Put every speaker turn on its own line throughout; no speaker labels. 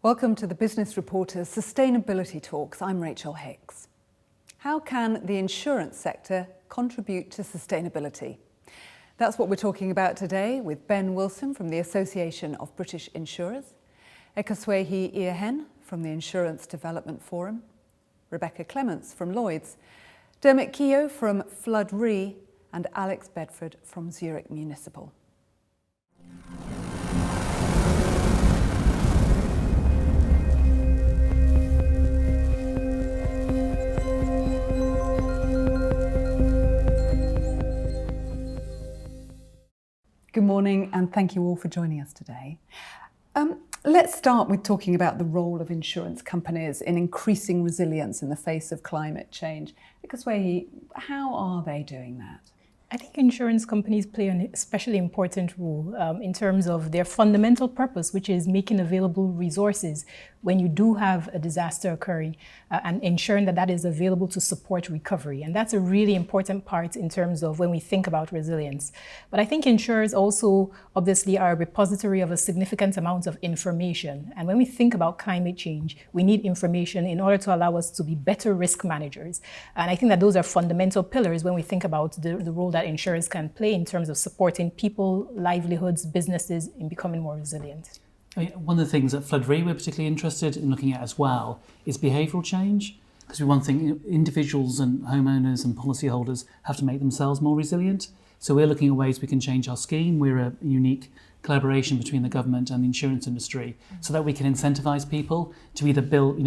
Welcome to the Business Reporter's Sustainability Talks. I'm Rachel Hicks. How can the insurance sector contribute to sustainability? That's what we're talking about today with Ben Wilson from the Association of British Insurers, Ekoswehi Iehen from the Insurance Development Forum, Rebecca Clements from Lloyd's, Dermot Keogh from Flood Re, and Alex Bedford from Zurich Municipal. Good morning, and thank you all for joining us today. Let's start with talking about the role of insurance companies in increasing resilience in the face of climate change. Ekoswehi, how are they doing that?
I think insurance companies play an especially important role in terms of their fundamental purpose, which is making available resources when you do have a disaster occurring and ensuring that that is available to support recovery. And that's a really important part in terms of when we think about resilience. But I think insurers also obviously are a repository of a significant amount of information. And when we think about climate change, we need information in order to allow us to be better risk managers. And I think that those are fundamental pillars when we think about the role that insurers can play in terms of supporting people, livelihoods, businesses in becoming more resilient.
One of the things that Flood Re we're particularly interested in looking at as well is behavioural change, because we want to think individuals and homeowners and policyholders have to make themselves more resilient. So we're looking at ways we can change our scheme. We're a unique collaboration between the government and the insurance industry so that we can incentivise people to either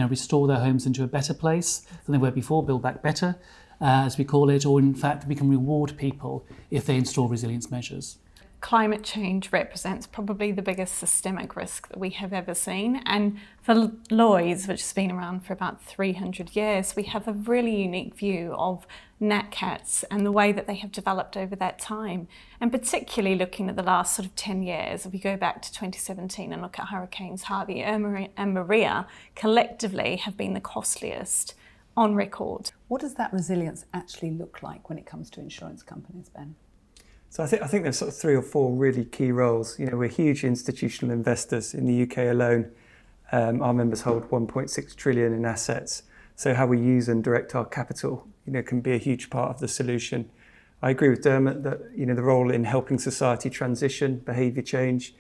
restore their homes into a better place than they were before, build back better, as we call it, or in fact we can reward people if they install resilience measures.
Climate change represents probably the biggest systemic risk that we have ever seen. And for Lloyd's, which has been around for about 300 years, we have a really unique view of nat cats and the way that they have developed over that time. And particularly looking at the last sort of 10 years, if we go back to 2017 and look at Hurricanes Harvey, Irma and Maria, collectively have been the costliest on record.
What does that resilience actually look like when it comes to insurance companies, Ben?
So I think there's sort of 3 or 4 really key roles. We're huge institutional investors in the UK alone. Our members hold 1.6 trillion in assets. So how we use and direct our capital, can be a huge part of the solution. I agree with Dermot that, the role in helping society transition, behaviour change,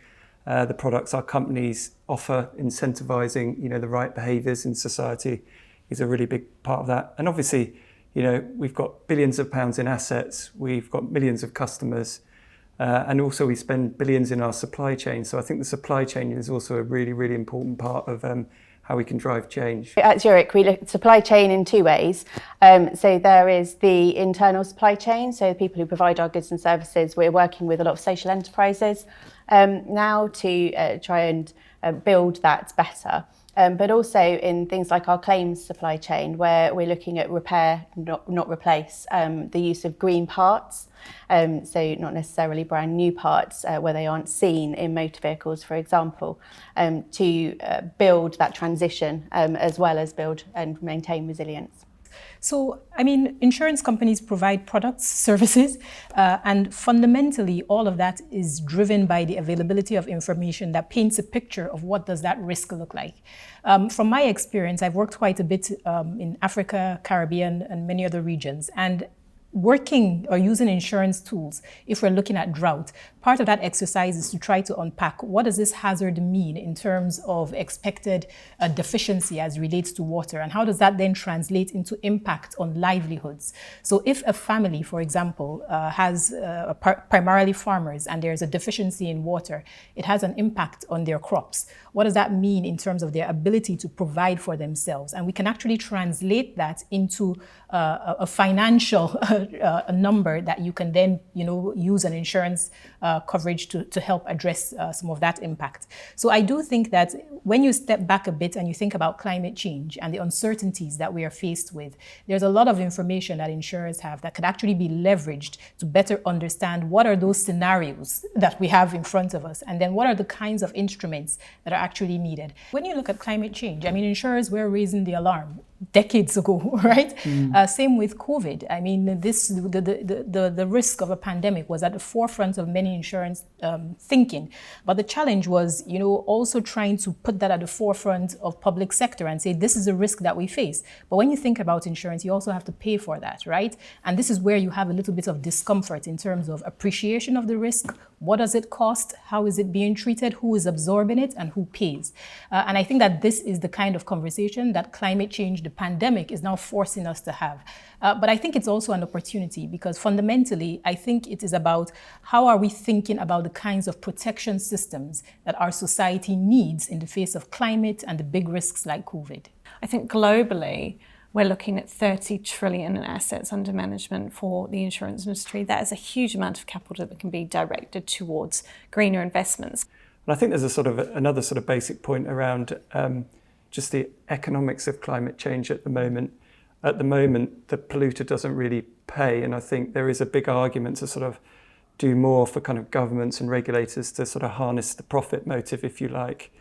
the products our companies offer, incentivising, the right behaviours in society is a really big part of that. And obviously, we've got billions of pounds in assets, we've got millions of customers, and also we spend billions in our supply chain. So I think the supply chain is also a really, really important part of how we can drive change.
At Zurich, we look at supply chain in 2 ways. So there is the internal supply chain, so the people who provide our goods and services. We're working with a lot of social enterprises now to try and build that better. But also in things like our claims supply chain, where we're looking at repair, not replace, the use of green parts, so not necessarily brand new parts where they aren't seen in motor vehicles, for example, to build that transition as well as build and maintain resilience.
So, insurance companies provide products, services, and fundamentally all of that is driven by the availability of information that paints a picture of what does that risk look like. From my experience, I've worked quite a bit in Africa, Caribbean, and many other regions. And working or using insurance tools, if we're looking at drought, part of that exercise is to try to unpack what does this hazard mean in terms of expected deficiency as relates to water, and how does that then translate into impact on livelihoods. So if a family, for example, has primarily farmers and there's a deficiency in water, it has an impact on their crops. What does that mean in terms of their ability to provide for themselves? And we can actually translate that into a financial a number that you can then use an insurance coverage to help address some of that impact. So I do think that when you step back a bit and you think about climate change and the uncertainties that we are faced with, there's a lot of information that insurers have that could actually be leveraged to better understand what are those scenarios that we have in front of us, and then what are the kinds of instruments that are actually needed. When you look at climate change, insurers were raising the alarm decades ago, right? Same with COVID. I mean, the risk of a pandemic was at the forefront of many insurance thinking. But the challenge was, also trying to put that at the forefront of public sector and say, this is a risk that we face. But when you think about insurance, you also have to pay for that, right? And this is where you have a little bit of discomfort in terms of appreciation of the risk. What does it cost? How is it being treated? Who is absorbing it and who pays? And I think that this is the kind of conversation that climate change, the pandemic, is now forcing us to have. But I think it's also an opportunity, because fundamentally, I think it is about how are we thinking about the kinds of protection systems that our society needs in the face of climate and the big risks like COVID.
I think globally, we're looking at 30 trillion in assets under management for the insurance industry. That is a huge amount of capital that can be directed towards greener investments.
And I think there's another sort of basic point around just the economics of climate change at the moment. At the moment, the polluter doesn't really pay, and I think there is a big argument to sort of do more for kind of governments and regulators to sort of harness the profit motive, if you like,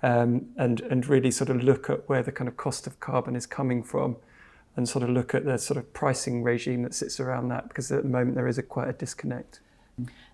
and really sort of look at where the kind of cost of carbon is coming from, and sort of look at the sort of pricing regime that sits around that, because at the moment there is quite a disconnect.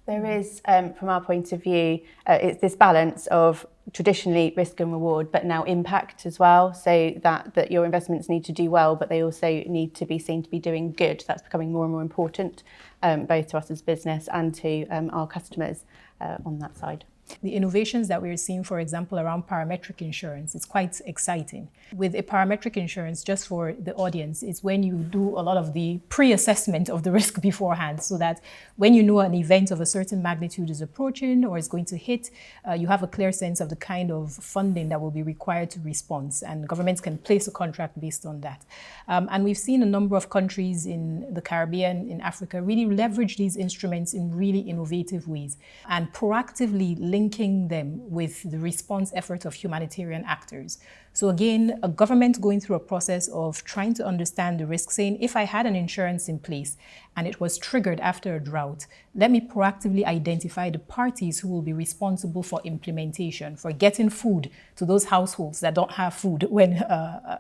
There is, from our point of view, it's this balance of traditionally risk and reward, but now impact as well, so that your investments need to do well, but they also need to be seen to be doing good. That's becoming more and more important, both to us as business and to our customers on that side.
The innovations that we're seeing, for example, around parametric insurance, it's quite exciting. With a parametric insurance, just for the audience, it's when you do a lot of the pre-assessment of the risk beforehand, so that when you know an event of a certain magnitude is approaching or is going to hit, you have a clear sense of the kind of funding that will be required to respond, and governments can place a contract based on that. And we've seen a number of countries in the Caribbean, in Africa, really leverage these instruments in really innovative ways and proactively linking them with the response effort of humanitarian actors. So again, a government going through a process of trying to understand the risk, saying, if I had an insurance in place and it was triggered after a drought, let me proactively identify the parties who will be responsible for implementation, for getting food to those households that don't have food when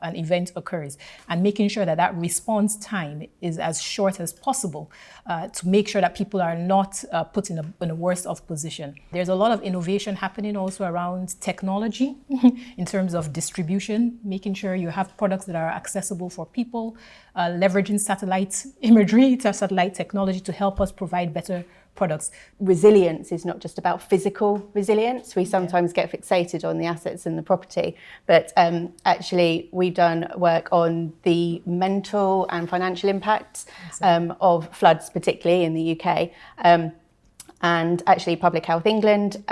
an event occurs, and making sure that that response time is as short as possible to make sure that people are not put in a worse off position. There's a lot of innovation happening also around technology in terms of distribution, making sure you have products that are accessible for people, leveraging satellite imagery, satellite technology to help us provide better products.
Resilience is not just about physical resilience. We sometimes get fixated on the assets and the property, but actually we've done work on the mental and financial impacts of floods, particularly in the UK. And actually Public Health England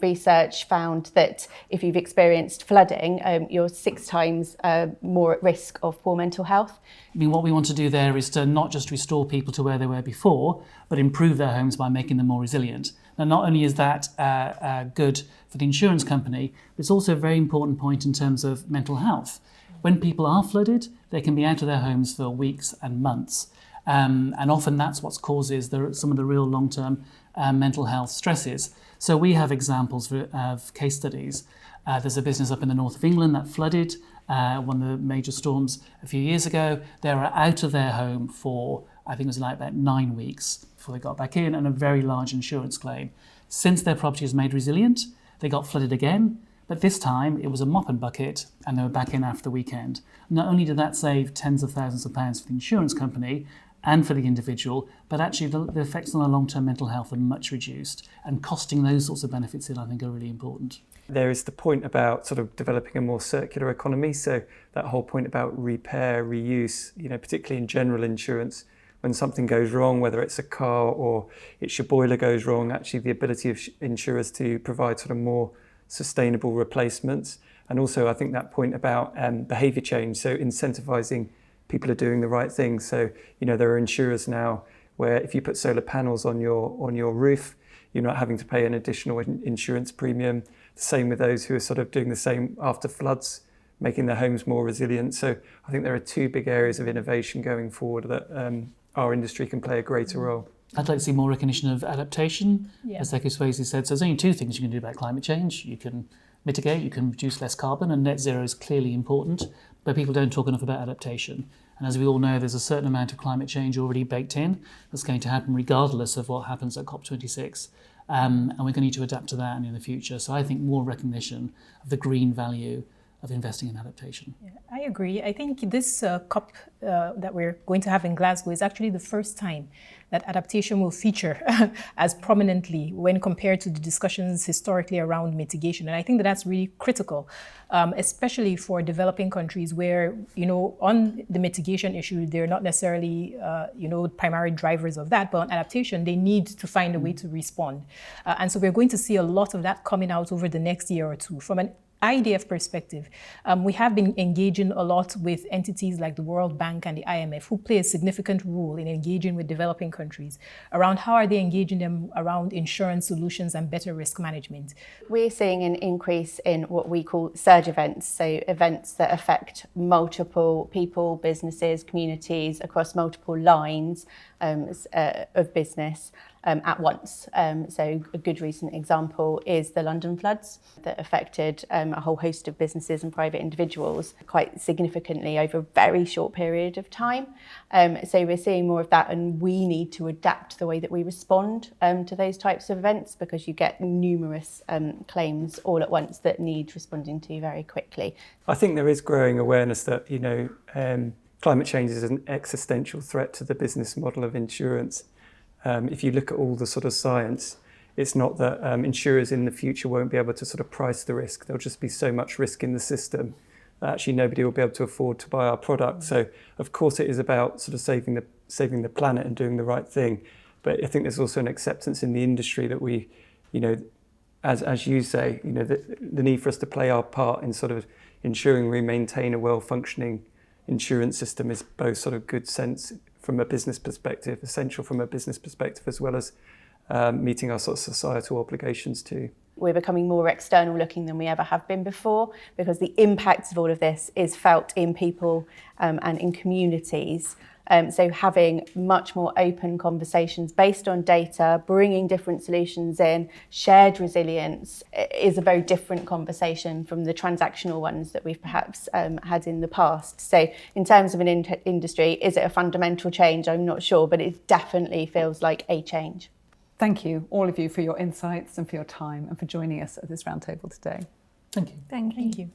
research found that if you've experienced flooding, you're 6 times more at risk of poor mental health.
I mean, what we want to do there is to not just restore people to where they were before, but improve their homes by making them more resilient. Now, not only is that good for the insurance company, but it's also a very important point in terms of mental health. When people are flooded, they can be out of their homes for weeks and months. And often that's what causes some of the real long-term mental health stresses. So we have examples of case studies. There's a business up in the north of England that flooded one of the major storms a few years ago. They were out of their home for, I think it was like about 9 weeks before they got back in, and a very large insurance claim. Since their property was made resilient, they got flooded again, but this time it was a mop and bucket and they were back in after the weekend. Not only did that save tens of thousands of pounds for the insurance company and for the individual, but actually the effects on their long-term mental health are much reduced, and costing those sorts of benefits in, I think, are really important.
There is the point about sort of developing a more circular economy. So that whole point about repair, reuse, particularly in general insurance, when something goes wrong, whether it's a car or it's your boiler goes wrong, actually the ability of insurers to provide sort of more sustainable replacements. And also I think that point about behaviour change, so incentivising people are doing the right thing. So, there are insurers now where if you put solar panels on your roof, you're not having to pay an additional insurance premium. The same with those who are sort of doing the same after floods, making their homes more resilient. So I think there are 2 big areas of innovation going forward that our industry can play a greater role.
I'd like to see more recognition of adaptation, as Echo Swayze said. So there's only 2 things you can do about climate change. You can mitigate, you can reduce less carbon, and net zero is clearly important, but people don't talk enough about adaptation. And as we all know, there's a certain amount of climate change already baked in that's going to happen regardless of what happens at COP26. And we're going to need to adapt to that in the future. So I think more recognition of the green value of investing in adaptation.
Yeah, I agree. I think this COP that we're going to have in Glasgow is actually the first time that adaptation will feature as prominently when compared to the discussions historically around mitigation. And I think that that's really critical, especially for developing countries where, on the mitigation issue, they're not necessarily, primary drivers of that, but on adaptation, they need to find a way to respond. And so we're going to see a lot of that coming out over the next year or two. From an IDF perspective, we have been engaging a lot with entities like the World Bank and the IMF, who play a significant role in engaging with developing countries around how are they engaging them around insurance solutions and better risk management.
We're seeing an increase in what we call surge events, so events that affect multiple people, businesses, communities across multiple lines of business at once. So a good recent example is the London floods that affected a whole host of businesses and private individuals quite significantly over a very short period of time. So we're seeing more of that, and we need to adapt the way that we respond to those types of events, because you get numerous claims all at once that need responding to very quickly.
I think there is growing awareness that, climate change is an existential threat to the business model of insurance. If you look at all the sort of science, it's not that insurers in the future won't be able to sort of price the risk. There'll just be so much risk in the system that actually nobody will be able to afford to buy our product. So of course it is about sort of saving the planet and doing the right thing. But I think there's also an acceptance in the industry that we, as you say, the need for us to play our part in sort of ensuring we maintain a well-functioning insurance system is both sort of good sense from a business perspective, essential from a business perspective, as well as meeting our sort of societal obligations too.
We're becoming more external looking than we ever have been before, because the impact of all of this is felt in people and in communities. So having much more open conversations based on data, bringing different solutions in, shared resilience is a very different conversation from the transactional ones that we've perhaps had in the past. So in terms of an industry, is it a fundamental change? I'm not sure, but it definitely feels like a change.
Thank you, all of you, for your insights and for your time and for joining us at this roundtable today.
Thank you.
Thank you.
Thank you.